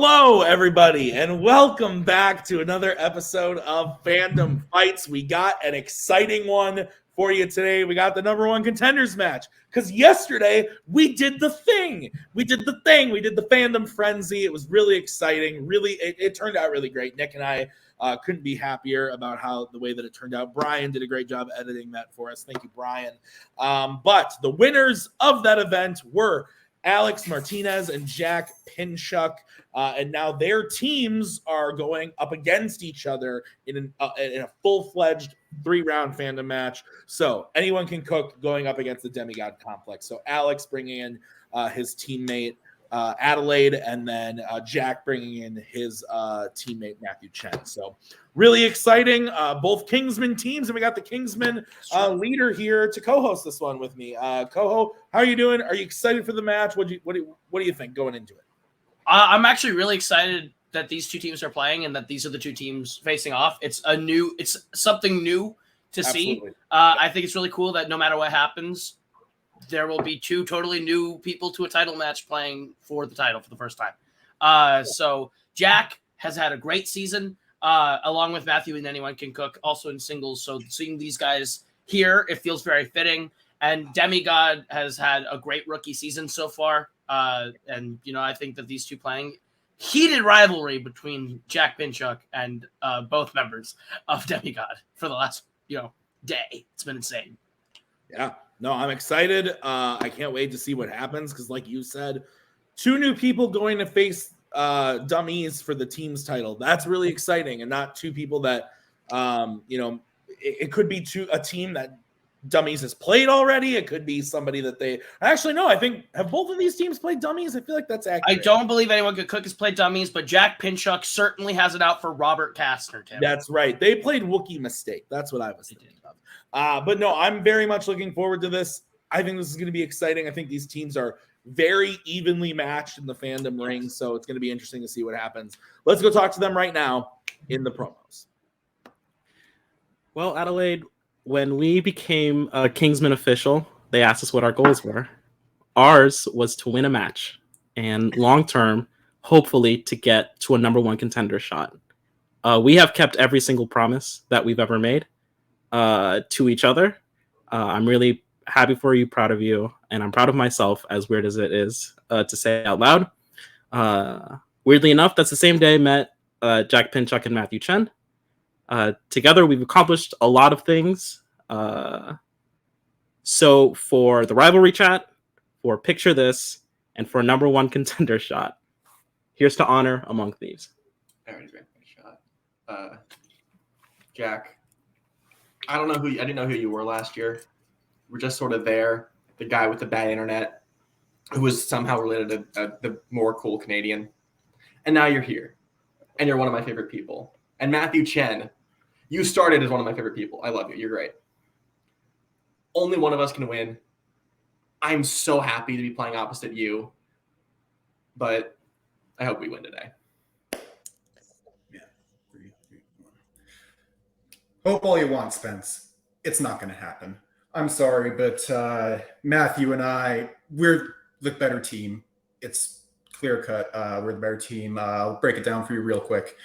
Hello, everybody, and welcome back to another episode of Fandom Fights. We got an exciting one for you today. We got the number one contenders match because yesterday we did the thing. We did the Fandom Frenzy. It was really exciting. It turned out really great. Nick and I couldn't be happier about the way that it turned out. Brian did a great job editing that for us. Thank you, Brian. But the winners of that event were Alex Martinez and Jack Pinchuk, and now their teams are going up against each other in a full-fledged 3-round fandom match. So anyone can cook going up against the Demigod complex. So Alex bringing in his teammate Adelaide, and then Jack bringing in his teammate Matthew Chen. So really exciting, both Kingsman teams, and we got the Kingsman leader here to co-host this one with me. Koho, how are you doing? Are you excited for the match? What do you think going into it? I'm actually really excited that these two teams are playing and that these are the two teams facing off. It's something new to see. I think it's really cool that no matter what happens, there will be two totally new people to a title match playing for the title for the first time. So Jack has had a great season, along with Matthew and Anyone Can Cook, also in singles. So seeing these guys here, it feels very fitting. And Demigod has had a great rookie season so far. And, I think that these two playing, heated rivalry between Jack Pinchuk and both members of Demigod for the last, day. It's been insane. Yeah. No, I'm excited. I can't wait to see what happens because, like you said, two new people going to face dummies for the team's title. That's really exciting, and not two people that, it could be a team that dummies has played already. It could be somebody that they actually no. I think have both of these teams played dummies. I feel like that's accurate. I don't believe Anyone Can Cook has played dummies, but Jack Pinchuk certainly has it out for Robert Kastner, Tim. That's right. They played Wookiee Mistake. That's what I was thinking of. But no, I'm very much looking forward to this. I think this is going to be exciting. I think these teams are very evenly matched in the fandom ring, so it's going to be interesting to see what happens. Let's go talk to them right now in the promos. Well, Adelaide, when we became a Kingsman official, they asked us what our goals were. Ours was to win a match and long-term, hopefully, to get to a number one contender shot. We have kept every single promise that we've ever made to each other. I'm really happy for you, proud of you, and I'm proud of myself, as weird as it is to say out loud. Weirdly enough, that's the same day I met Jack Pinchuk and Matthew Chen. Together, we've accomplished a lot of things. So for the rivalry chat, for Picture This, and for a number one contender shot, here's to honor among thieves. I already drank my shot. Jack, I didn't know who you were last year. We're just sort of there. The guy with the bad internet who was somehow related to the more cool Canadian. And now you're here. And you're one of my favorite people. And Matthew Chen, you started as one of my favorite people. I love you. You're great. Only one of us can win. I'm so happy to be playing opposite you. But I hope we win today. Yeah. 3, 2, 1. Hope all you want, Spence. It's not going to happen. I'm sorry, but Matthew and we're the better team. It's clear cut. We're the better team. I'll break it down for you real quick.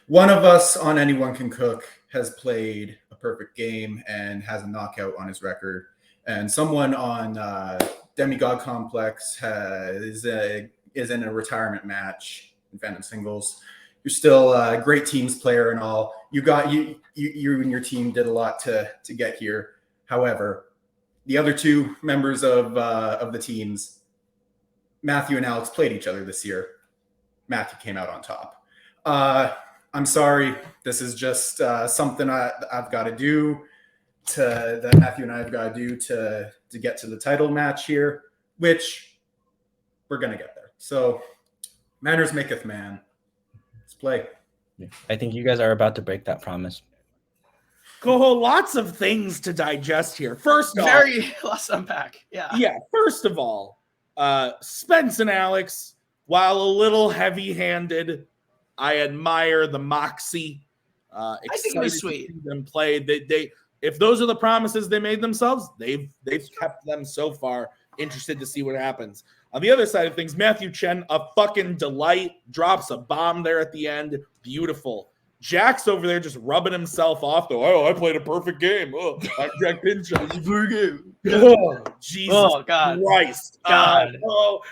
One of us on Anyone Can Cook has played a perfect game and has a knockout on his record. And someone on Demigod Complex is in a retirement match in Fandom Singles. You're still a great teams player and all. You and your team did a lot to get here. However, the other two members of the teams, Matthew and Alex, played each other this year. Matthew came out on top. I'm sorry. This is just something I've got to do that Matthew and I have got to do to get to the title match here, which we're going to get there. So manners maketh man. Let's play. I think you guys are about to break that promise. Koho, lots of things to digest here. First off, Let's unpack. Yeah. First of all, Spence and Alex, while a little heavy-handed, I admire the moxie. I think it was sweet. To see them play. They if those are the promises they made themselves, they've kept them so far. interested to see what happens. On the other side of things, Matthew Chen, a fucking delight, drops a bomb there at the end. Beautiful. Jack's over there just rubbing himself off. Though, oh, I played a perfect game. Oh, I'm Jack Pinchot. Oh, Jesus God. Christ. God.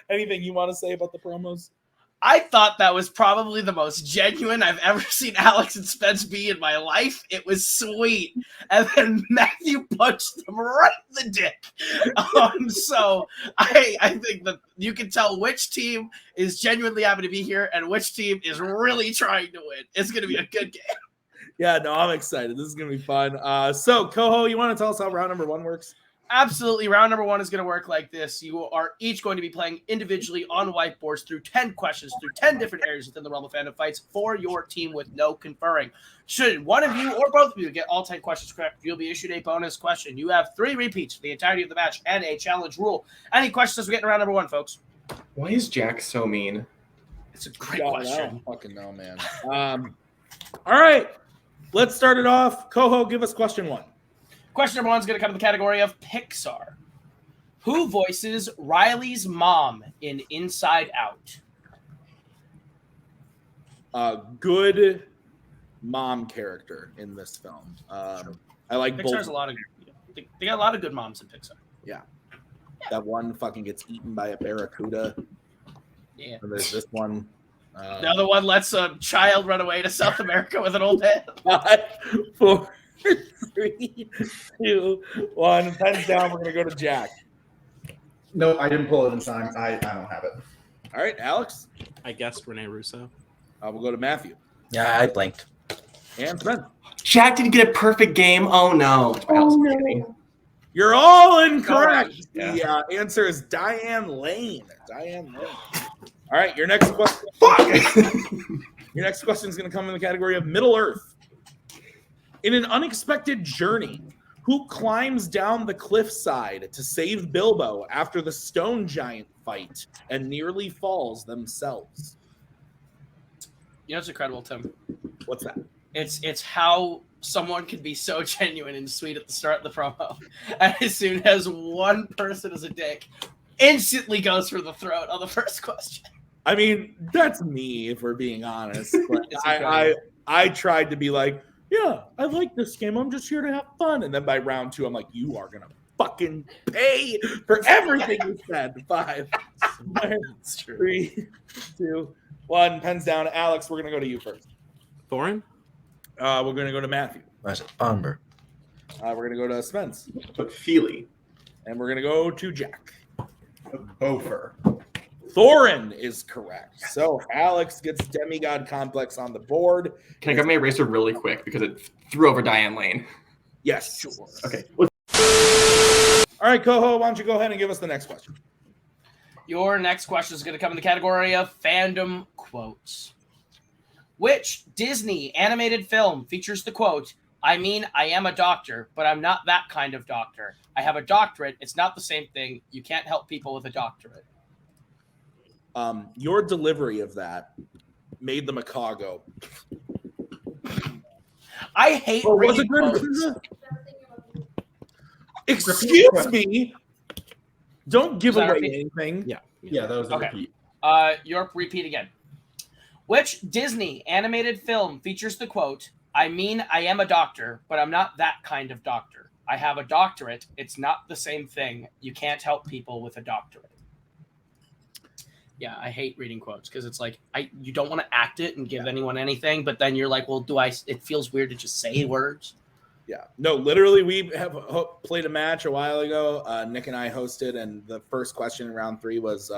Anything you want to say about the promos? I thought that was probably the most genuine I've ever seen Alex and Spence be in my life. It was sweet. And then Matthew punched them right in the dick. So I think that you can tell which team is genuinely happy to be here and which team is really trying to win. It's going to be a good game. Yeah, no, I'm excited. This is going to be fun. So, Koho, you want to tell us how round number 1 works? Absolutely. Round number 1 is going to work like this. You are each going to be playing individually on whiteboards through 10 questions, through 10 different areas within the realm of Fandom Fights for your team with no conferring. Should one of you or both of you get all 10 questions correct, you'll be issued a bonus question. You have 3 repeats for the entirety of the match and a challenge rule. Any questions as we get into round number 1, folks? Why is Jack so mean? It's a great God, question. I don't fucking know, man. All right. Let's start it off. Koho, give us question 1. Question number 1 is going to come in the category of Pixar. Who voices Riley's mom in Inside Out? Good mom character in this film. I like Pixar's both. They got a lot of good moms in Pixar. Yeah. That one fucking gets eaten by a barracuda. Yeah. And there's this one. The other one lets a child run away to South America with an old man. 5, 4, 3, 2, 1. Pens down. We're going to go to Jack. No, I didn't pull it in time. I don't have it. All right, Alex. I guessed Rene Russo. We'll go to Matthew. Yeah, I blanked. And Spence. Jack didn't get a perfect game. Oh no. You're all incorrect. Yeah. The answer is Diane Lane. Diane Lane. All right, your next question. Fuck. Your next question is going to come in the category of Middle Earth. In an unexpected journey, who climbs down the cliffside to save Bilbo after the stone giant fight and nearly falls themselves? You know what's incredible, Tim? What's that? It's how someone can be so genuine and sweet at the start of the promo, and as soon as one person is a dick, instantly goes for the throat on the first question. I mean, that's me, if we're being honest. But I tried to be like, yeah, I like this game. I'm just here to have fun. And then by round 2, I'm like, you are going to fucking pay for everything you said. 5, 3, 2, 1. Pens down. Alex, we're going to go to you first. Thorin? We're going to go to Matthew. I said Umber. We're going to go to Spence. But Feely. And we're going to go to Jack. Bofer. Thorin is correct. So Alex gets Demigod Complex on the board. Can I grab my eraser really quick because it threw over Diane Lane? Yes. Sure. Okay. All right, Koho, why don't you go ahead and give us the next question? Your next question is going to come in the category of Fandom Quotes. Which Disney animated film features the quote, I mean, I am a doctor, but I'm not that kind of doctor. I have a doctorate. It's not the same thing. You can't help people with a doctorate. Your delivery of that made the macaw go. I hate reading quotes. Excuse me. Don't give away anything. Yeah, that was a Okay. repeat. Your repeat again. Which Disney animated film features the quote, I mean, I am a doctor, but I'm not that kind of doctor. I have a doctorate. It's not the same thing. You can't help people with a doctorate. Yeah, I hate reading quotes because it's like you don't want to act it and give anyone anything, but then you're like, well, it feels weird to just say words. Yeah. No, literally, we have played a match a while ago. Nick and I hosted, and the first question in round 3 was,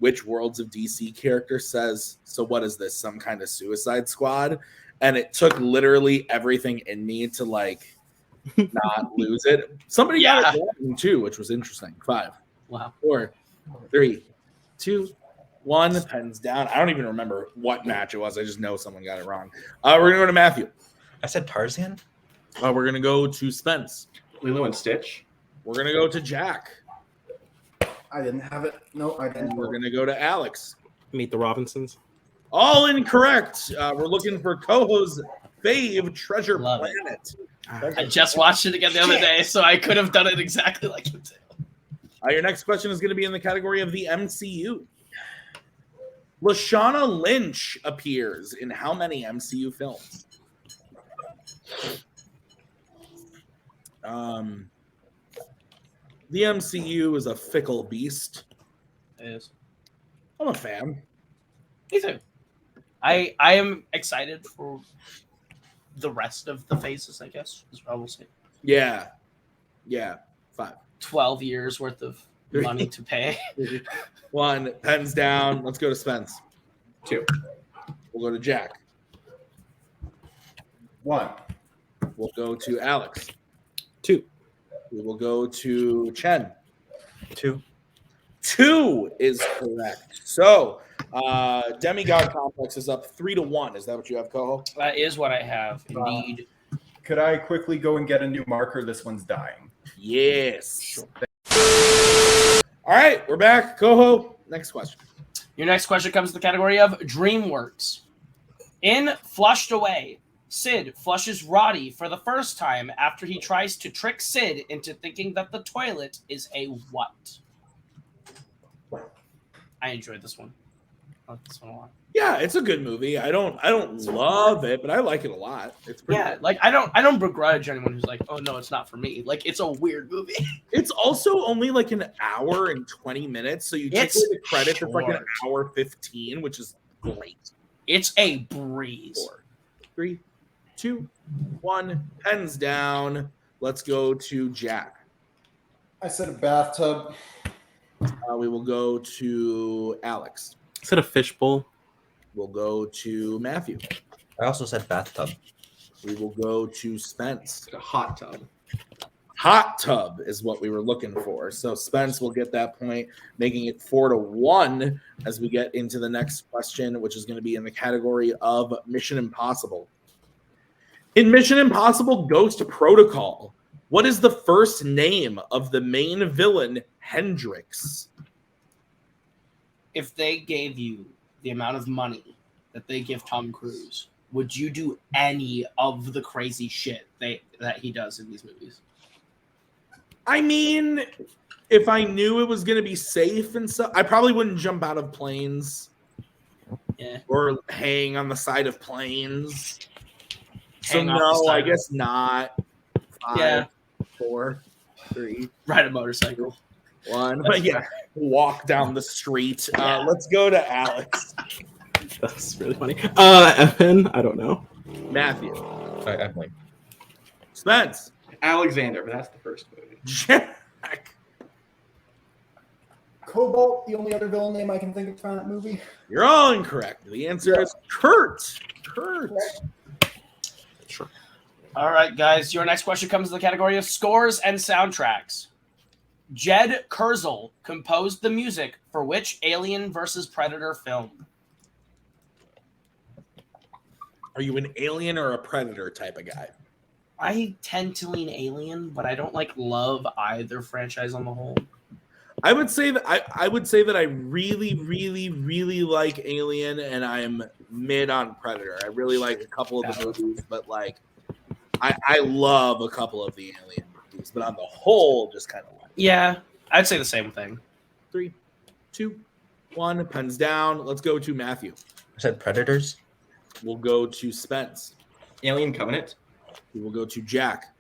which Worlds of DC character says, so what is this, some kind of Suicide Squad? And it took literally everything in me to, like, not lose it. Somebody got it wrong, too, which was interesting. 5, Wow. 4, 3, 2, 1. Pens down. I don't even remember what match it was. I just know someone got it wrong. We're going to go to Matthew. I said Tarzan. We're going to go to Spence. Lilo and Stitch. We're going to go to Jack. I didn't have it. No, I didn't. And we're going to go to Alex. Meet the Robinsons. All incorrect. We're looking for Koho's fave Treasure Love Planet. I just watched it again the other day, so I could have done it exactly like you did. Your next question is going to be in the category of the MCU. Lashana Lynch appears in how many MCU films? The MCU is a fickle beast. It is. I'm a fan. Me too. I am excited for the rest of the phases, I guess, is what I will say. Yeah. 5. 12 years worth of money to pay. 1. Pens down. Let's go to Spence. 2. We'll go to Jack. 1. We'll go to Alex. 2. We will go to Chen. 2. 2 is correct. So, Demigod Complex is up 3-1. Is that what you have, Koho? That is what I have, indeed. Could I quickly go and get a new marker? This one's dying. Yes. Sure. All right, we're back. Koho, next question. Your next question comes to the category of DreamWorks. In Flushed Away, Sid flushes Roddy for the first time after he tries to trick Sid into thinking that the toilet is a what? I enjoyed this one. I like this one a lot. Yeah, it's a good movie. I don't love it, but I like it a lot. It's pretty good. Like I don't begrudge anyone who's like, oh no, it's not for me. Like it's a weird movie. It's also only like an hour and 20 minutes, so you take It's away the credit. It's like an short. hour 15, which is great. It's a breeze. 4, 3, 2, 1. Pens down. Let's go to Jack. I said a bathtub. We will go to Alex. Is it a fishbowl? We'll go to Matthew. I also said bathtub. We will go to Spence. A hot tub. Hot tub is what we were looking for. So Spence will get that point, making it 4-1 as we get into the next question, which is going to be in the category of Mission Impossible. In Mission Impossible Ghost Protocol, what is the first name of the main villain, Hendrix? If they gave you the amount of money that they give Tom Cruise, would you do any of the crazy shit that he does in these movies? I mean, if I knew it was going to be safe and stuff, I probably wouldn't jump out of planes. Yeah. Or hang on the side of planes. So Hang off the no, side I of- guess not. 5, Yeah. 4, 3, Ride a motorcycle. 1. But yeah, walk down the street. Let's go to Alex. That's really funny. Evan, I don't know. Matthew. I blink. Spence. Alexander, but that's the first movie. Jack. Cobalt, the only other villain name I can think of from that movie. You're all incorrect. The answer is Kurt. Kurt. Sure. All right, guys. Your next question comes to the category of scores and soundtracks. Jed Kurzel composed the music for which Alien vs. Predator film? Are you an alien or a predator type of guy? I tend to lean Alien, but I don't love either franchise on the whole. I would say that I really, really, really like Alien, and I'm mid on Predator. I really like a couple of the movies, but I love a couple of the Alien movies, but on the whole, just kind of like. Yeah, I'd say the same thing. 3, 2, 1. Pens down. Let's go to Matthew. I said predators. We'll go to Spence. Alien Covenant. We will go to Jack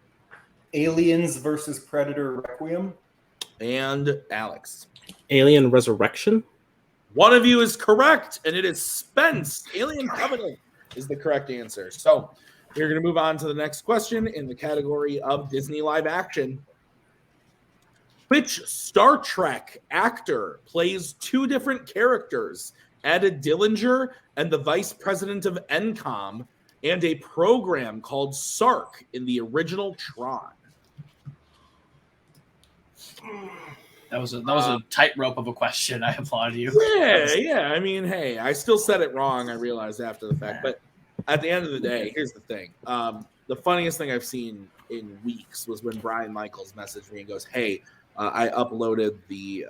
Aliens versus Predator Requiem. and Alex. Alien Resurrection. One of you is correct, and it is Spence. Alien Covenant is the correct answer. So we're going to move on to the next question in the category of Disney live action. Which Star Trek actor plays 2 different characters, Ada Dillinger and the vice president of NCOM, and a program called Sark in the original Tron? That was a tightrope of a question. I applaud you. Yeah. I mean, hey, I still said it wrong. I realized after the fact, but at the end of the day, here's the thing. The funniest thing I've seen in weeks was when Brian Michaels messaged me and goes, "Hey, I uploaded the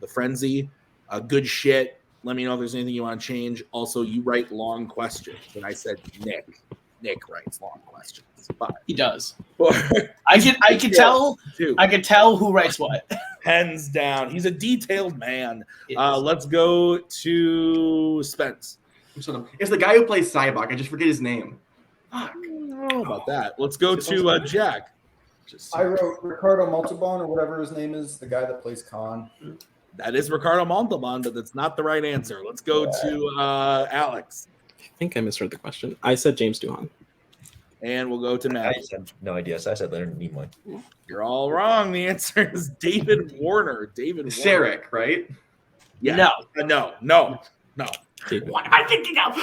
Frenzy. Good shit. Let me know if there's anything you want to change. Also, you write long questions." And I said, "Nick, Nick writes long questions. But He does. for I can tell. two, I can tell who writes what. hands down, he's a detailed man. Yes. Let's go to Spence. It's the guy who plays Cybok. I just forget his name. I don't know about that. Let's go to Jack. I wrote Ricardo Montalban or whatever his name is, the guy that plays Khan. That is Ricardo Montalban, but that's not the right answer. Let's go to Alex. I think I misheard the question. I said James Doohan. And we'll go to I Matt. had no idea. So I said Leonard Nimoy. You're all wrong. The answer is David Warner. David Warner. Sarek, right? Yeah. No. No. David. What am I thinking of?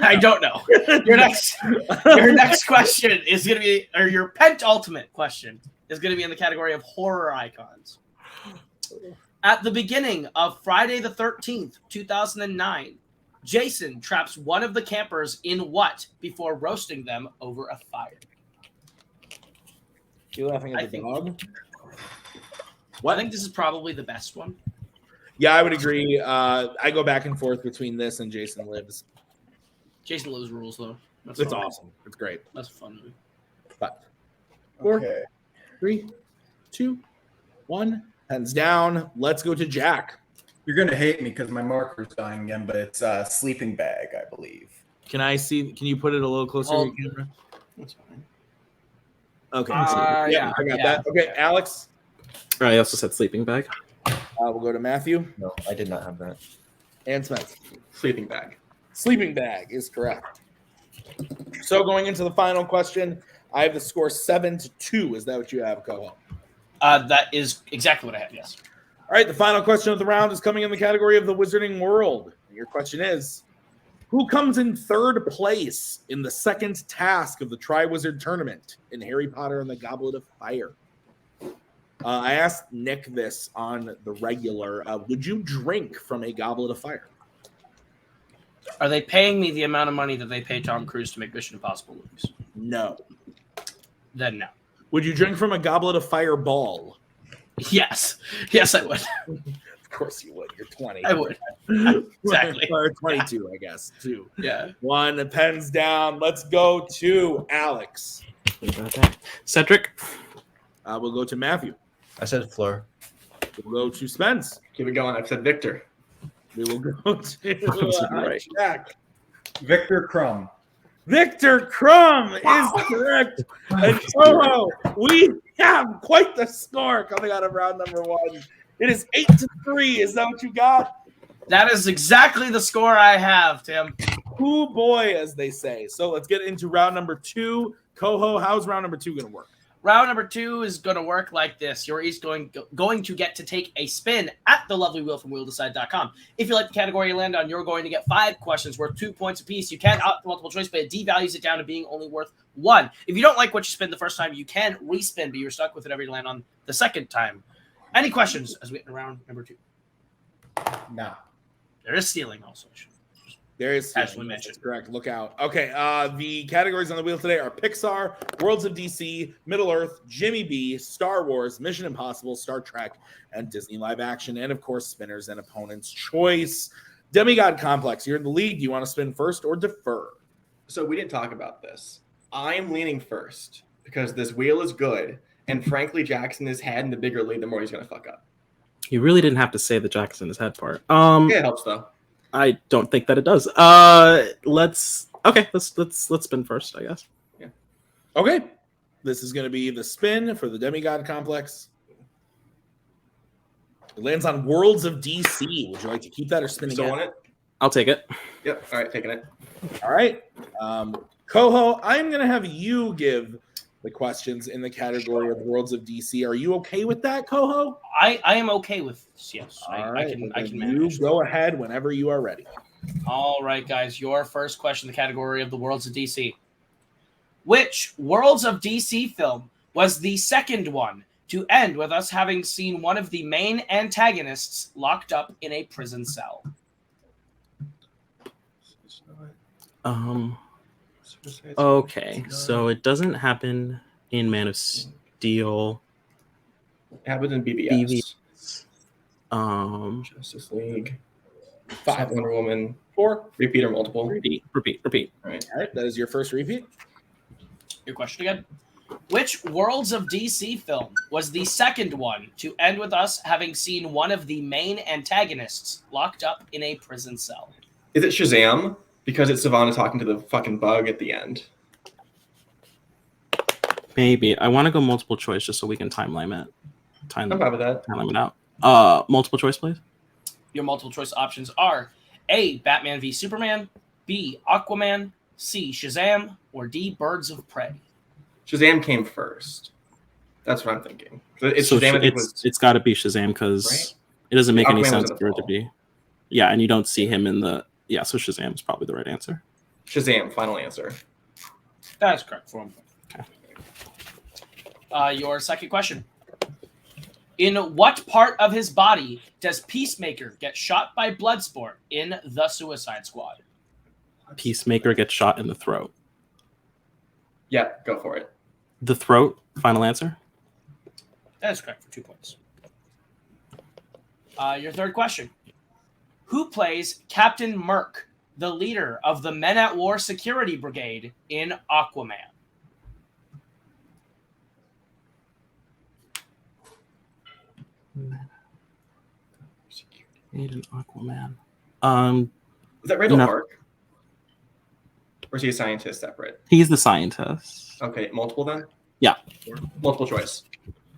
I don't know. Your next question is going to be, or your penultimate question is going to be in the category of horror icons. At the beginning of Friday the 13th, 2009, Jason traps one of the campers in what before roasting them over a fire? You laughing I at the think- dog? I think this is probably the best one. Yeah, I would agree. I go back and forth between this and Jason Lives. Jason Lives rules, though. That's It's fun. awesome. It's great. That's a fun movie. But 4, Okay. 3, 2, 1. Hands down. Let's go to Jack. You're going to hate me because my marker's dying again, but it's Sleeping Bag, I believe. Can you put it a little closer to your camera? That's fine. Okay. Yeah, I got yeah. that. Okay, Alex. I also said sleeping bag. We'll go to Matthew No, I did not have that. and Smith. Sleeping bag. Sleeping bag is correct. So going into the final question, I have the score 7-2. Is that what you have, Koho? That is exactly what I had, yes. All right, the final question of the round is coming in the category of the Wizarding World. Your question is, who comes in third place in the second task of the Triwizard Tournament in Harry Potter and the Goblet of Fire? I asked Nick this on the regular. Would you drink from a Goblet of Fire? Are they paying me the amount of money that they pay Tom Cruise to make Mission Impossible movies? No. Then no. Would you drink from a Goblet of Fire ball? Yes. Yes, I would. Of course you would. You're 20. I would. Exactly. Or 22, I guess. 2. Yeah. 1, pens down. Let's go to Alex. What about that? Cedric. We'll go to Matthew. I said Fleur. We'll go to Spence. Keep it going. I've said Victor. We will go to Right. Jack. Victor Crumb. Victor Crumb is correct. And Koho, we have quite the score coming out of round number 1. It is 8-3. Is that what you got? That is exactly the score I have, Tim. Hoo boy, as they say. So let's get into round number 2. Koho, how's round number 2 going to work? Round number 2 is going to work like this. You're each going to get to take a spin at the lovely wheel from wheeldecide.com. If you like the category you land on, you're going to get 5 questions worth 2 points apiece. You can opt for multiple choice, but it devalues it down to being only worth 1. If you don't like what you spin the first time, you can respin, but you're stuck with whatever you land on the second time. Any questions as we get into round number 2? No. There is stealing also. There is Ashley mentioned. That's correct. Look out. Okay, the categories on the wheel today are Pixar, Worlds of DC, Middle Earth, Jimmy B, Star Wars, Mission Impossible, Star Trek, and Disney live action, and of course, spinners and opponent's choice. Demigod Complex, you're in the lead. Do you want to spin first or defer? So we didn't talk about this. I'm leaning first because this wheel is good, and frankly, Jackson has had in the bigger lead, the more he's going to fuck up. You really didn't have to say the Jackson is head part. Yeah, it helps though. I don't think that it does. Let's spin first, I guess. Yeah. Okay. This is going to be the spin for the Demigod Complex. It lands on Worlds of DC. Would you like to keep that or spin Still again? want it? I'll take it. Yep. All right, taking it. All right. Koho, I'm going to have you give the questions in the category of Worlds of DC. Are you okay with that, Koho? I am okay with this, yes. All right. I can You manage. go ahead whenever you are ready. All right, guys. Your first question in the category of the Worlds of DC. Which Worlds of DC film was the second one to end with us having seen one of the main antagonists locked up in a prison cell? Okay, so it doesn't happen in Man of Steel. It happened in BBS. Justice League. 5 Wonder Woman. 4. Repeat or multiple. Repeat. All right. All right. That is your first repeat. Your question again. Which Worlds of DC film was the second one to end with us having seen one of the main antagonists locked up in a prison cell? Is it Shazam? Because it's Savannah talking to the fucking bug at the end. Maybe. I want to go multiple choice just so we can time limit. I'm fine with that. Time limit out. Multiple choice, please. Your multiple choice options are A, Batman v Superman, B, Aquaman, C, Shazam, or D, Birds of Prey. Shazam came first. That's what I'm thinking. It's So Shazam. I think was it's got to be Shazam because Right? it doesn't make any Aquaman was sense in the for it to fall. be. Yeah, and you don't see him in the. Yeah, so Shazam is probably the right answer. Shazam. Final answer. That is correct for 1 point. Okay. Your second question. In what part of his body does Peacemaker get shot by Bloodsport in The Suicide Squad? Peacemaker gets shot in the throat. Yeah, go for it. The throat. Final answer. That is correct for 2 points. Your third question. Who plays Captain Merc, the leader of the Men at War Security Brigade in Aquaman? Made an Aquaman. Is that Randall No. Park? Or is he a scientist separate? He's the scientist. Okay, multiple then? Yeah. Multiple choice.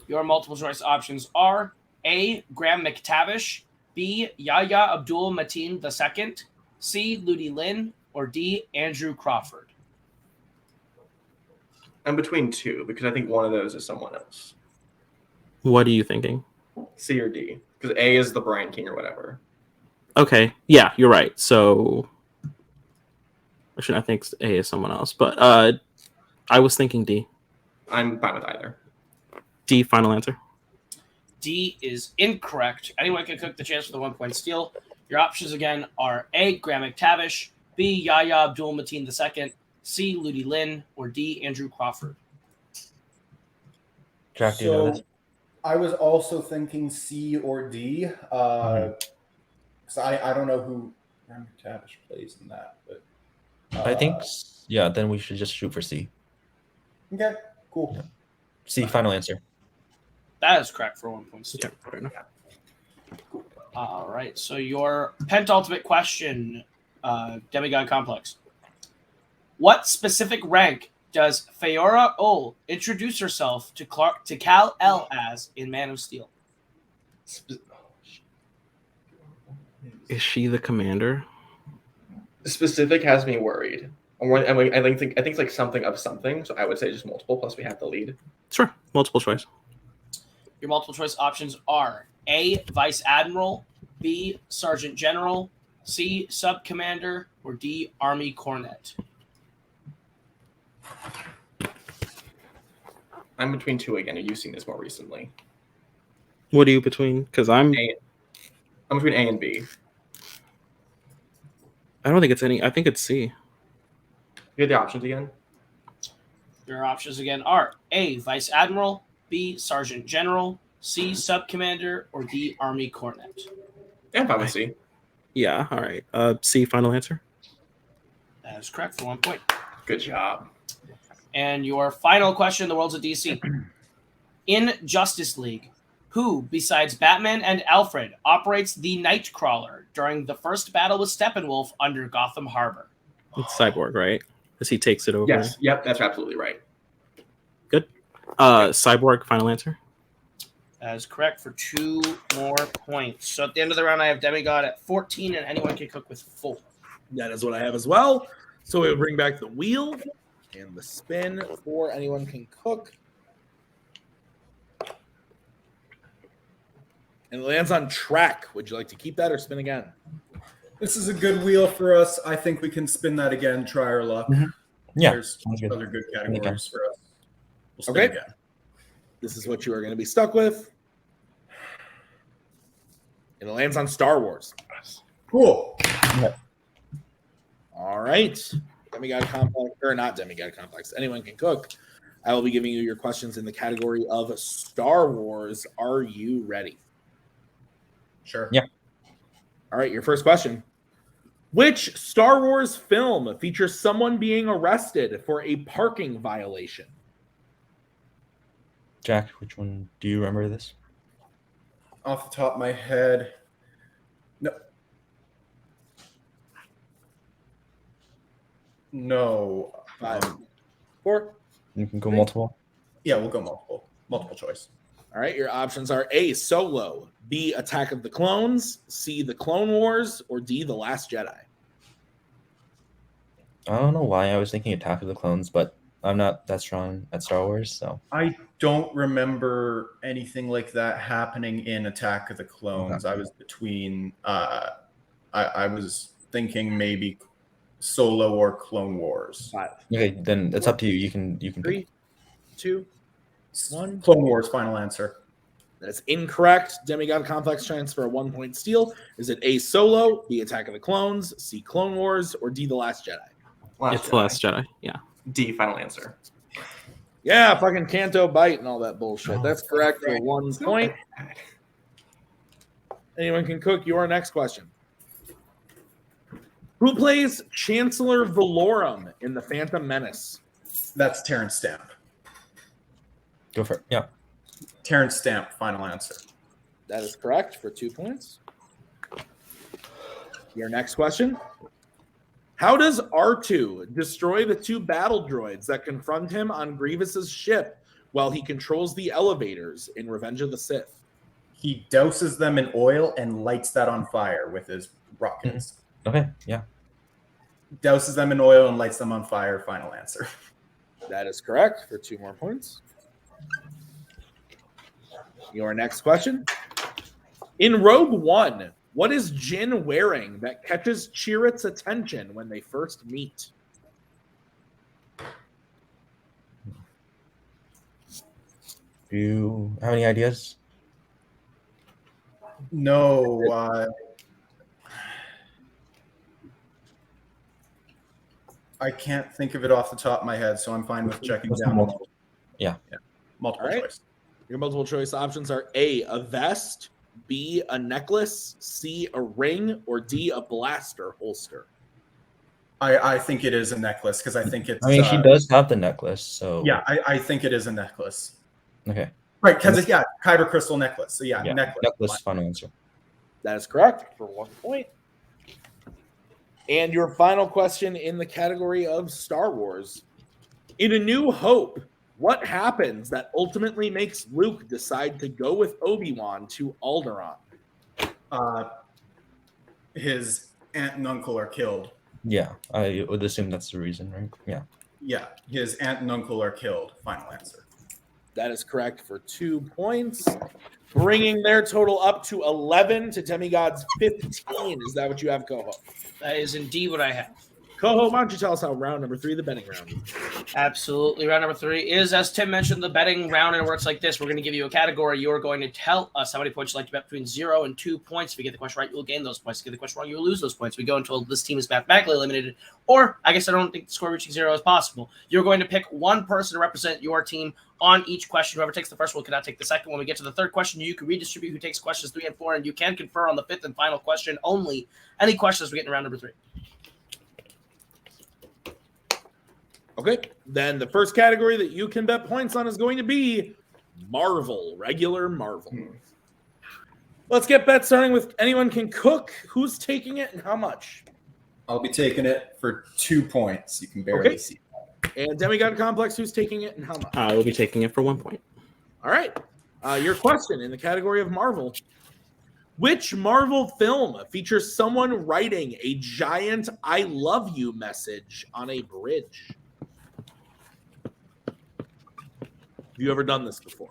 Your multiple choice options are A, Graham McTavish, B, Yahya Abdul Mateen II, C, Ludi Lin, or D, Andrew Crawford. I'm between two because I think one of those is someone else. What are you thinking? C or D. Because A is the Brian King or whatever. Okay. Yeah, you're right. So actually, I think A is someone else, but I was thinking D. I'm fine with either. D. Final answer. D is incorrect. Anyone can cook the chance for the 1 point steal. Your options again are A, Graham McTavish, B, Yahya Abdul Mateen II, C, Ludi Lin, or D, Andrew Crawford. Jack, do you know this? I was also thinking C or D. So I don't know who Graham McTavish plays in that, but I think, yeah, then we should just shoot for C. Okay, cool. C, final answer. That is correct for 1 point steal. Okay, fair enough. All right. So your penultimate question, Demigod Complex. What specific rank does Feora Ol introduce herself to Kal-El as in Man of Steel? Is she the commander? Specific has me worried. I think it's like something of something, so I would say just multiple, plus we have the lead. Sure. Multiple choice. Your multiple choice options are A, Vice Admiral, B, Sergeant General, C, Sub Commander, or D, Army Cornet. I'm between two again. Have you seen this more recently? What are you between? Because I'm between A and B. I don't think it's any. I think it's C. You get the options again? Your options again are A, Vice Admiral, B, Sergeant General, C, Sub Commander, or D, Army Cornet. Yeah, I'm fine with C. Yeah. All right. C. Final answer. That is correct for 1 point. Good job. And your final question in the worlds of DC. In Justice League, who, besides Batman and Alfred, operates the Nightcrawler during the first battle with Steppenwolf under Gotham Harbor? It's Cyborg, right? Because he takes it over. Yes. Yep. That's absolutely right. Good. Cyborg. Final answer. That is correct for 2 more points. So at the end of the round, I have Demigod at 14, and anyone can cook with 4. That is what I have as well. So we'll bring back the wheel and the spin for anyone can cook. And it lands on track. Would you like to keep that or spin again? This is a good wheel for us. I think we can spin that again, try our luck. Yeah, There's sounds good. other good categories for us. We'll spin Okay. again. This is what you are going to be stuck with. And it lands on Star Wars. Cool. All right. Demigod Complex, or not Demigod Complex. Anyone can cook. I will be giving you your questions in the category of Star Wars. Are you ready? Sure. Yeah. All right. Your first question. Which Star Wars film features someone being arrested for a parking violation? Jack, which one do you remember this? Off the top of my head, no. 5, 4. You can go multiple. Yeah, we'll go multiple choice. All right, your options are A, Solo, B, Attack of the Clones, C, The Clone Wars, or D, The Last Jedi. I don't know why I was thinking Attack of the Clones, but I'm not that strong at Star Wars, so I don't remember anything like that happening in Attack of the Clones. Okay. I was between. I was thinking maybe Solo or Clone Wars. 5, okay, then it's up to you. You can 3, 2, 1. Clone Wars, final answer. That's incorrect. Demigod Complex chance for a 1-point steal. Is it A, Solo, B, Attack of the Clones, C, Clone Wars, or D, The Last Jedi? It's The Last Jedi. Yeah. D, final answer. Yeah, fucking Canto Bite and all that bullshit. That's correct for 1 point. Anyone can cook. Your next question. Who plays Chancellor Valorum in The Phantom Menace? That's Terrence Stamp. go for it. Yeah. Terrence Stamp, final answer. That is correct for 2 points. Your next question. How does R2 destroy the 2 battle droids that confront him on Grievous's ship while he controls the elevators in Revenge of the Sith? He douses them in oil and lights that on fire with his rockets. Okay. Yeah. Douses them in oil and lights them on fire, final answer. That is correct for 2 more points. Your next question. In Rogue One, what is Jin wearing that catches Chirrut's attention when they first meet? Do you have any ideas? No, I can't think of it off the top of my head, so I'm fine with checking down. Multiple. Yeah. Multiple All right. choice. Your multiple choice options are A, a vest, B, a necklace, C, a ring, or D, a blaster holster. I think it is a necklace because I think it's. I mean, she does have the necklace, so Yeah, I think it is a necklace. Okay. Right, because it's Kyber crystal necklace. So yeah, Yeah. necklace. Final answer. That is correct for 1 point. And your final question in the category of Star Wars. In A New Hope, what happens that ultimately makes Luke decide to go with Obi-Wan to Alderaan? His aunt and uncle are killed. Yeah, I would assume that's the reason, right? Yeah. Yeah, his aunt and uncle are killed. Final answer. That is correct for 2 points, bringing their total up to 11 to Demigod's 15. Is that what you have, Koho? That is indeed what I have. Koho, why don't you tell us how round number 3, the betting round? Absolutely. Round number 3 is, as Tim mentioned, the betting round, and it works like this. We're going to give you a category. You're going to tell us how many points you'd like to bet between 0 and 2 points. If you get the question right, you will gain those points. If you get the question wrong, you will lose those points. We go until this team is mathematically eliminated, or I guess I don't think the score reaching 0 is possible. You're going to pick one person to represent your team on each question. Whoever takes the first one cannot take the second. When we get to the third question, you can redistribute who takes questions 3 and 4, and you can confer on the 5th and final question only. Any questions we get in round number 3? Okay, then the first category that you can bet points on is going to be Marvel, regular Marvel. Let's get bets starting with anyone can cook. Who's taking it and how much? I'll be taking it for 2 points. You can barely see. And Demigod Complex, who's taking it and how much? I will be taking it for 1 point. All right. Your question in the category of Marvel. Which Marvel film features someone writing a giant I love you message on a bridge? Have you ever done this before?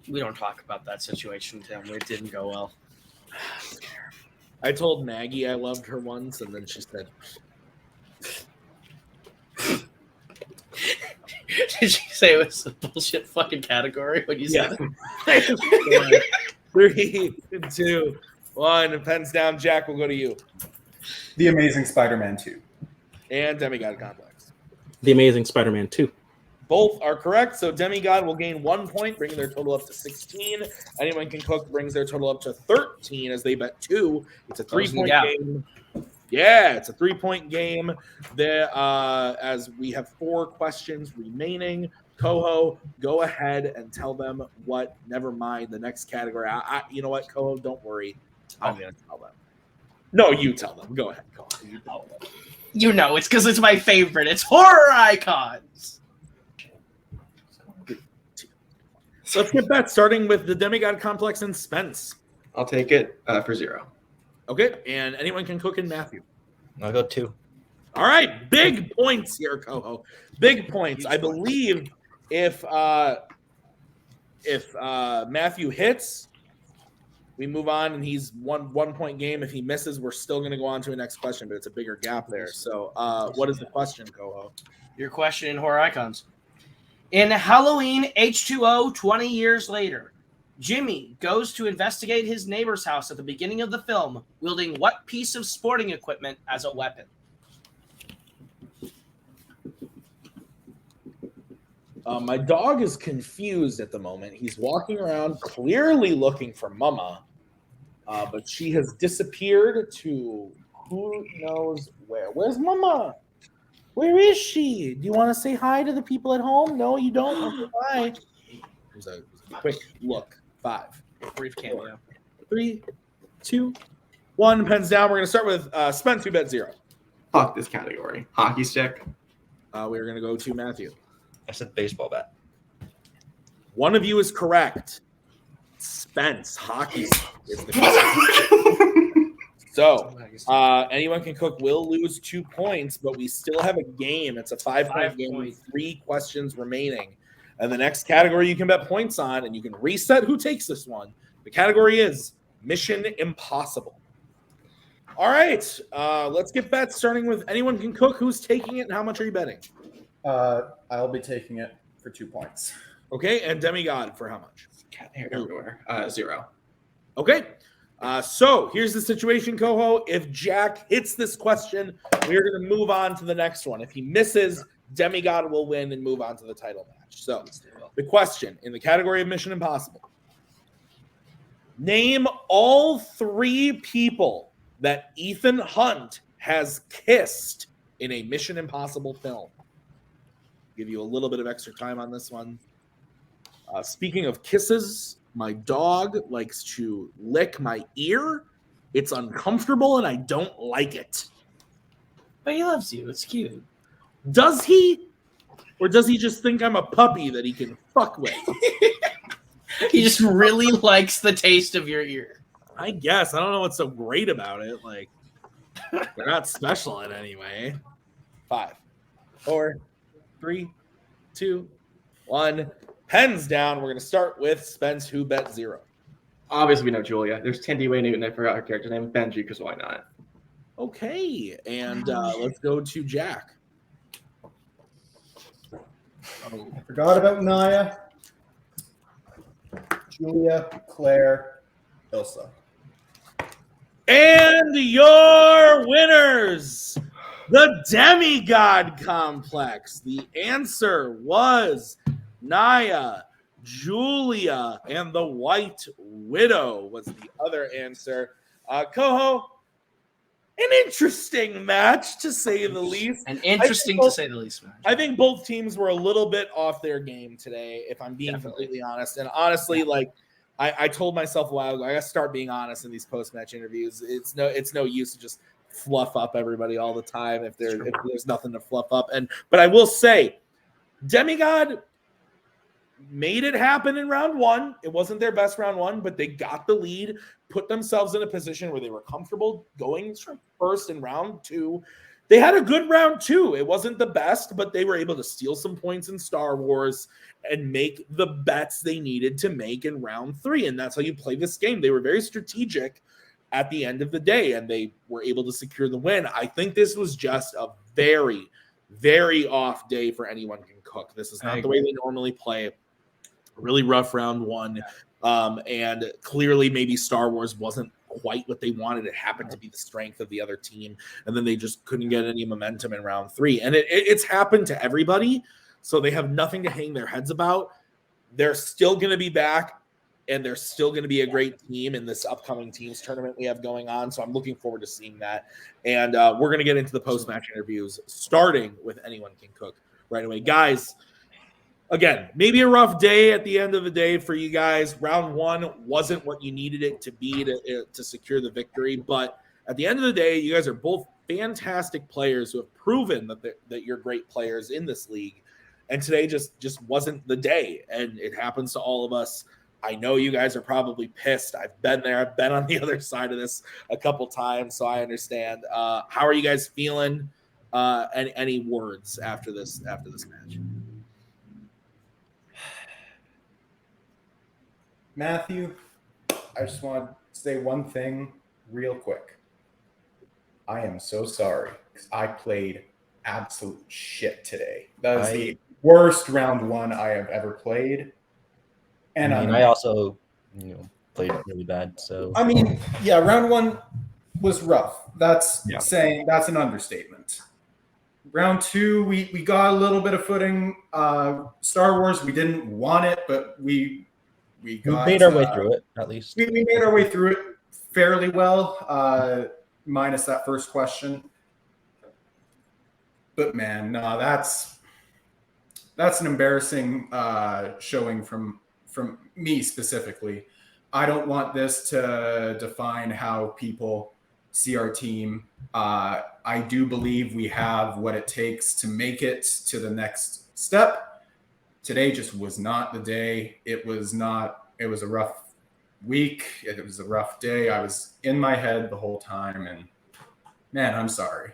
We don't talk about that situation, Tim. It didn't go well. I told Maggie I loved her once, and then she said, Did you say it was a bullshit fucking category when you said yeah. 3, 2, 1. Pens down. Jack, will go to you. The Amazing Spider-Man 2. And Demigod Complex. The Amazing Spider-Man 2. Both are correct. So Demigod will gain 1 point, bringing their total up to 16. Anyone Can Cook brings their total up to 13 as they bet 2. It's a 3-point game. Yeah, it's a 3-point game. There, as we have 4 questions remaining. Koho, go ahead and tell them what. Never mind the next category. You know what, Koho? Don't worry. I'm going to tell them. No, you tell them. Go ahead, Koho. You tell them. You know, it's because it's my favorite. It's horror icons. So let's get that, starting with the Demigod Complex and Spence. I'll take it for 0. Okay, and Anyone Can Cook in Matthew. I'll go 2. All right, big points here, Koho. Big points. I believe if Matthew hits, we move on, and he's 1 point game. If he misses, we're still going to go on to the next question, but it's a bigger gap there. So what is the question, Koho? Your question in horror icons. In Halloween H2O 20 years later, Jimmy goes to investigate his neighbor's house at the beginning of the film, wielding what piece of sporting equipment as a weapon? My dog is confused at the moment. He's walking around clearly looking for Mama, but she has disappeared to who knows where. Where's Mama? Where is she? Do you want to say hi to the people at home? No, you don't. Okay, bye. It was a quick look. 5. Brief cameo. 3, 2, 1. Pens down. We're going to start with Spence, who bet 0. Fuck this category. Hockey stick. We're going to go to Matthew. I said baseball bat. One of you is correct. Spence, hockey is the question. So, Anyone Can Cook will lose 2 points, but we still have a game. It's a 5-point game with 3 questions remaining. And the next category you can bet points on, and you can reset who takes this one. The category is Mission Impossible. All right, let's get bets, starting with Anyone Can Cook. Who's taking it, and how much are you betting? I'll be taking it for 2 points. Okay, and Demigod for how much? Cat hair everywhere. 0. Okay, so here's the situation, Koho. If Jack hits this question, we're going to move on to the next one. If he misses, Demigod will win and move on to the title match. So the question in the category of Mission Impossible. Name all 3 people that Ethan Hunt has kissed in a Mission Impossible film. Give you a little bit of extra time on this one. Speaking of kisses, my dog likes to lick my ear. It's uncomfortable and I don't like it. But he loves you. It's cute. Does he? Or does he just think I'm a puppy that he can fuck with? He just really likes the taste of your ear. I guess. I don't know what's so great about it. Like, they're not special in any way. 5, 4, 3, 2, 1. Pens down. We're going to start with Spence, who bet 0. Obviously, we know Julia. There's Tindy Way Newton. I forgot her character name. Benji, because why not? Okay. And let's go to Jack. I forgot about Naya, Julia, Claire, Ilsa. And your winners, the Demigod Complex. The answer was Naya, Julia, and the White Widow was the other answer. Koho, an interesting match, to say the least. And interesting to say the least. I think both teams were a little bit off their game today, if I'm being completely honest. And honestly, like I told myself a while ago, I got to start being honest in these post-match interviews. It's no use to just fluff up everybody all the time if there's nothing to fluff up. But I will say, Demigod made it happen in round 1. It wasn't their best round 1, but they got the lead, put themselves in a position where they were comfortable going first in round 2. They had a good round 2. It wasn't the best, but they were able to steal some points in Star Wars and make the bets they needed to make in round 3. And that's how you play this game. They were very strategic at the end of the day, and they were able to secure the win. I think this was just a very, very off day for Anyone Can Cook. This is not the way they normally play. Really rough round 1. And clearly maybe Star Wars wasn't quite what they wanted. It happened to be the strength of the other team. And then they just couldn't get any momentum in round 3. And it's happened to everybody. so they have nothing to hang their heads about. They're still going to be back, and they're still going to be a great team in this upcoming teams tournament we have going on. So I'm looking forward to seeing that. And we're going to get into the post-match interviews, starting with Anyone Can Cook right away. Guys, again, maybe a rough day at the end of the day for you guys. Round one wasn't what you needed it to be to secure the victory. But at the end of the day, you guys are both fantastic players who have proven that you're great players in this league. And today just wasn't the day. And it happens to all of us. I know you guys are probably pissed. I've been there. I've been on the other side of this a couple times, so I understand. How are you guys feeling? Any words after this match? Matthew, I just want to say one thing real quick. I am so sorry because I played absolute shit today. That was the worst round one I have ever played. And I also, played really bad. So round one was rough. That's saying that's an understatement. Round two, we got a little bit of footing. Star Wars, we didn't want it, but we made our way through it, at least. We made our way through it fairly well, minus that first question. But man, no, that's an embarrassing showing from me specifically. I don't want this to define how people see our team. I do believe we have what it takes to make it to the next step. Today just was not the day. It was a rough week. It was a rough day. I was in my head the whole time, and man, I'm sorry.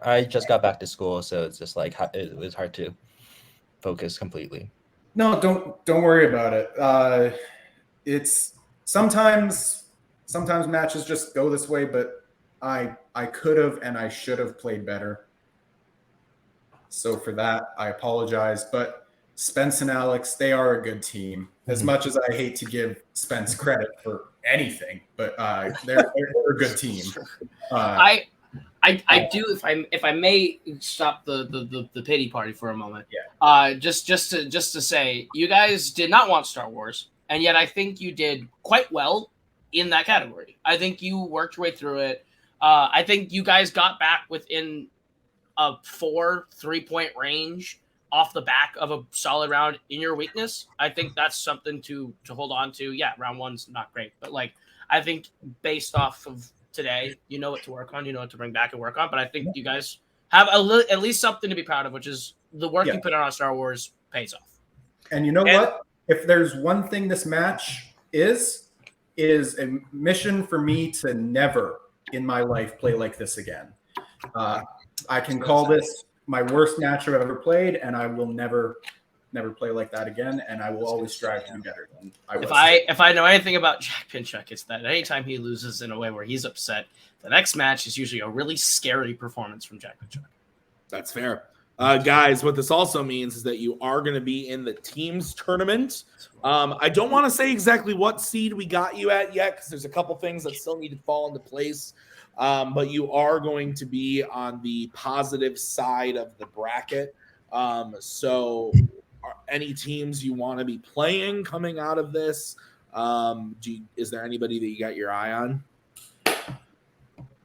I just got back to school, so it's just like it was hard to focus completely. No, don't worry about it. It's sometimes matches just go this way, but I could have and I should have played better. So for that, I apologize. But Spence and Alex, they are a good team. As much as I hate to give Spence credit for anything, but they're a good team. I do, if I may stop the pity party for a moment. Yeah. Just to say, you guys did not want Star Wars, and yet I think you did quite well in that category. I think you worked your way through it. I think you guys got back within a 4 3-point range off the back of a solid round in your weakness. I think that's something to hold on to. Yeah, round one's not great, but I think based off of today, you know what to work on, you know what to bring back and work on. But I think you guys have at least something to be proud of, which is the work you put on Star Wars pays off. And you know what? If there's one thing this match is a mission for me to never in my life play like this again. I can call this my worst match I've ever played, and I will never play like that again, and I will always strive to be better than I was. If I know anything about Jack Pinchuk, it's that anytime he loses in a way where he's upset, the next match is usually a really scary performance from Jack Pinchuk. That's fair. Guys, what this also means is that you are going to be in the teams tournament. I don't want to say exactly what seed we got you at yet, because there's a couple things that still need to fall into place. But you are going to be on the positive side of the bracket. So any teams you want to be playing coming out of this? Is there anybody that you got your eye on?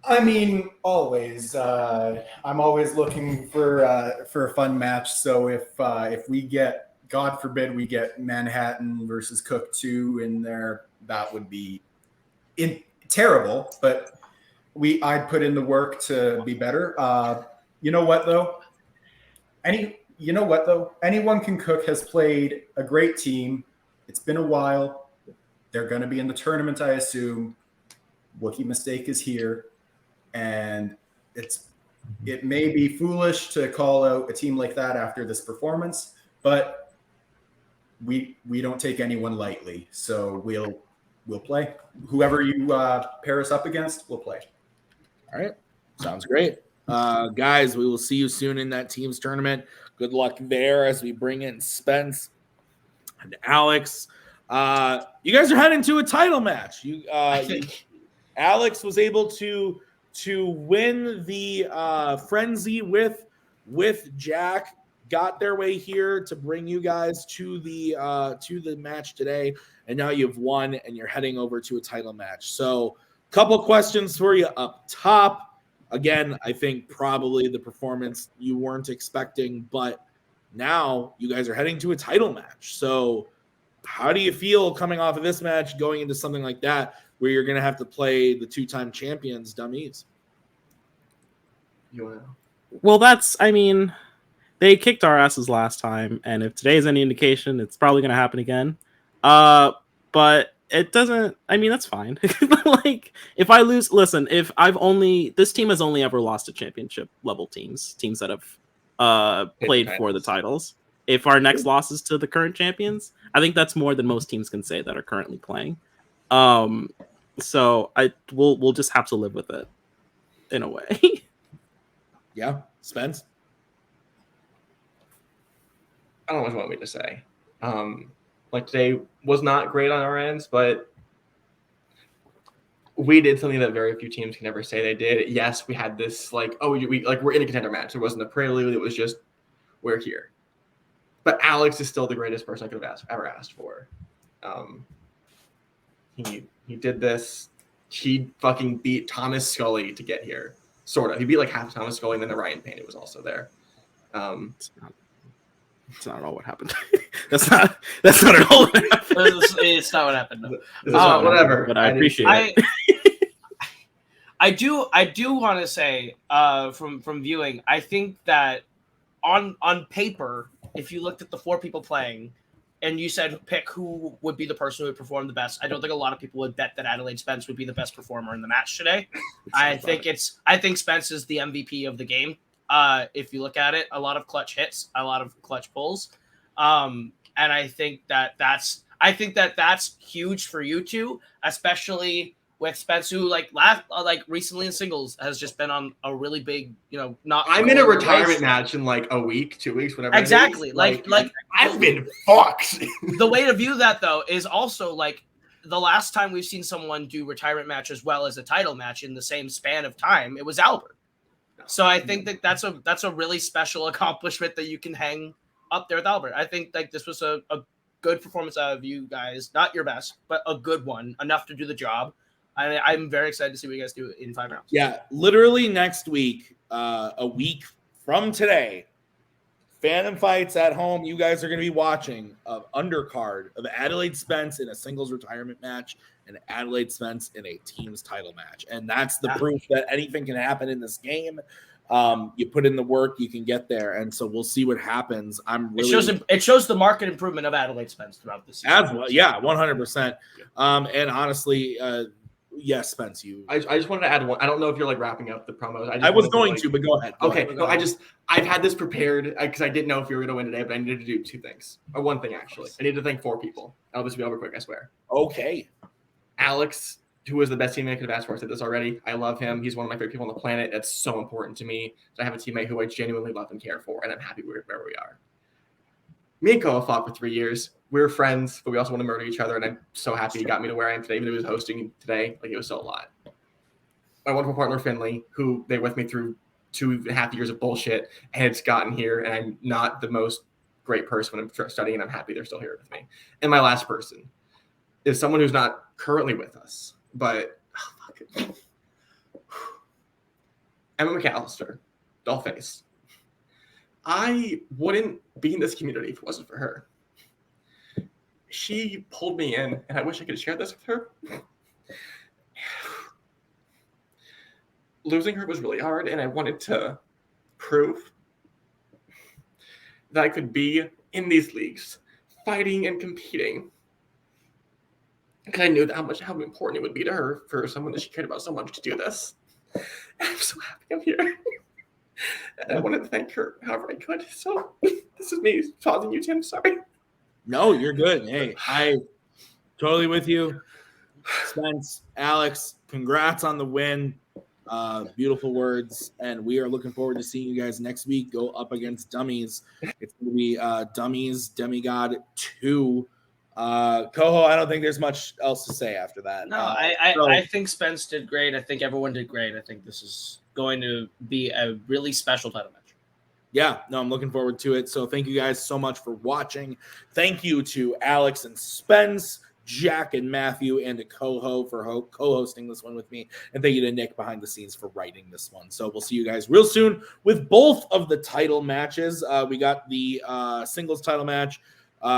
I mean, always. I'm always looking for a fun match. So if we get, God forbid, we get Manhattan versus Cook 2 in there, that would be terrible. But I'd put in the work to be better. You know what though? Anyone Can Cook has played a great team. It's been a while. They're going to be in the tournament, I assume. Wookiee Mistake is here. And it may be foolish to call out a team like that after this performance, but we don't take anyone lightly. So we'll play. Whoever you pair us up against, we'll play. All right. Sounds great. Guys, we will see you soon in that teams tournament. Good luck there as we bring in Spence and Alex. You guys are heading to a title match. Alex was able to win the frenzy with Jack got their way here to bring you guys to the match today, and now you've won and you're heading over to a title match. So, couple questions for you up top. Again, I think probably the performance you weren't expecting, but now you guys are heading to a title match. So, how do you feel coming off of this match, going into something like that, where you're going to have to play the two-time champions, Dummies? Well, they kicked our asses last time, and if today's any indication, it's probably going to happen again. But it doesn't. That's fine. Like, if I lose, listen. This team has only ever lost to championship level teams that have played for the titles. If our next loss is to the current champions, I think that's more than most teams can say that are currently playing. So we'll just have to live with it in a way. Yeah, Spence. I don't know what you want me to say. Like, today was not great on our ends, but we did something that very few teams can ever say they did. Yes, we had this we're in a contender match. It wasn't a prelude. It was just, we're here. But Alex is still the greatest person I could have ever asked for. He did this. He fucking beat Thomas Scully to get here. Sort of. He beat like half Thomas Scully, and then the Ryan Payne was also there. It's not all what happened. That's not at all what happened. It's not what happened. No. Whatever. But I appreciate it. I do want to say from viewing, I think that on paper, if you looked at the 4 people playing and you said pick who would be the person who would perform the best, I don't think a lot of people would bet that Adelaide Spence would be the best performer in the match today. I think Spence is the MVP of the game. If you look at it, a lot of clutch hits, a lot of clutch pulls. And I think that's huge for you two, especially with Spence, who recently in singles has just been on a really big, I'm in a retirement match in like a week, 2 weeks, whatever. Exactly. Like I've been fucked. The way to view that though is also like the last time we've seen someone do retirement match as well as a title match in the same span of time, it was Albert. So I think that's a really special accomplishment that you can hang up there with Albert. I think like this was a good performance out of you guys, not your best, but a good one, enough to do the job. I'm very excited to see what you guys do in 5 rounds. Yeah, literally next week, a week from today, Fandom Fights at home. You guys are going to be watching an undercard of Adelaide Spence in a singles retirement match and Adelaide Spence in a team's title match. And that's the proof that anything can happen in this game. You put in the work, you can get there. And so we'll see what happens. It shows the market improvement of Adelaide Spence throughout the season. As well, yeah, 100%. And honestly, yes, Spence, I just wanted to add one. I don't know if you're like wrapping up the promos. I was going to, but go ahead. Okay. No, I've had this prepared because I didn't know if you were going to win today, but I needed to do 2 things. Or one thing, actually. I need to thank 4 people. I'll just be over quick, I swear. Okay. Alex, who was the best teammate I could have asked for. I said this already. I love him. He's one of my favorite people on the planet. That's so important to me. I have a teammate who I genuinely love and care for, and I'm happy where we are. Me and Koho fought for 3 years. We were friends, but we also want to murder each other, and I'm so happy he got me to where I am today, even though he was hosting today. Like, it was so a lot. My wonderful partner, Finley, who they with me through 2.5 years of bullshit, and it's gotten here, and I'm not the most great person when I'm studying, and I'm happy they're still here with me. And my last person is someone who's not currently with us, but Emma McAllister, Dollface. I wouldn't be in this community if it wasn't for her. She pulled me in, and I wish I could share this with her. Losing her was really hard, and I wanted to prove that I could be in these leagues, fighting and competing. Because I knew how important it would be to her for someone that she cared about so much to do this. And I'm so happy I'm here. And I wanted to thank her however I could. So this is me pausing you, Tim. Sorry. No, you're good. Hey, I totally with you. Spence, Alex, congrats on the win. Beautiful words. And we are looking forward to seeing you guys next week go up against Dummies. It's going to be Dummies Demigod 2. Koho, I don't think there's much else to say after that. No, I think Spence did great. I think everyone did great. I think this is going to be a really special title match. Yeah, no, I'm looking forward to it. So thank you guys so much for watching. Thank you to Alex and Spence, Jack and Matthew, and to Koho for co-hosting this one with me. And thank you to Nick behind the scenes for writing this one. So we'll see you guys real soon with both of the title matches. We got the singles title match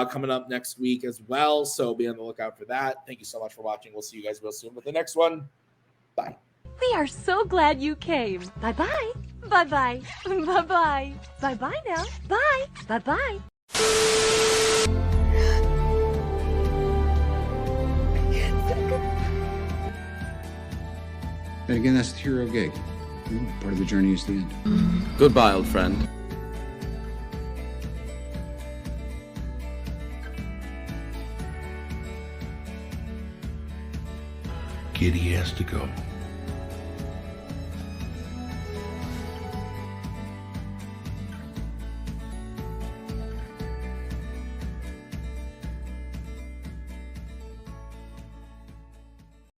coming up next week as well. So be on the lookout for that. Thank you so much for watching. We'll see you guys real soon with the next one. Bye. We are so glad you came. Bye-bye. Bye-bye. Bye-bye. Bye-bye now. Bye. Bye-bye. And again, that's the hero gig. Part of the journey is the end. Goodbye, old friend. Kitty has to go.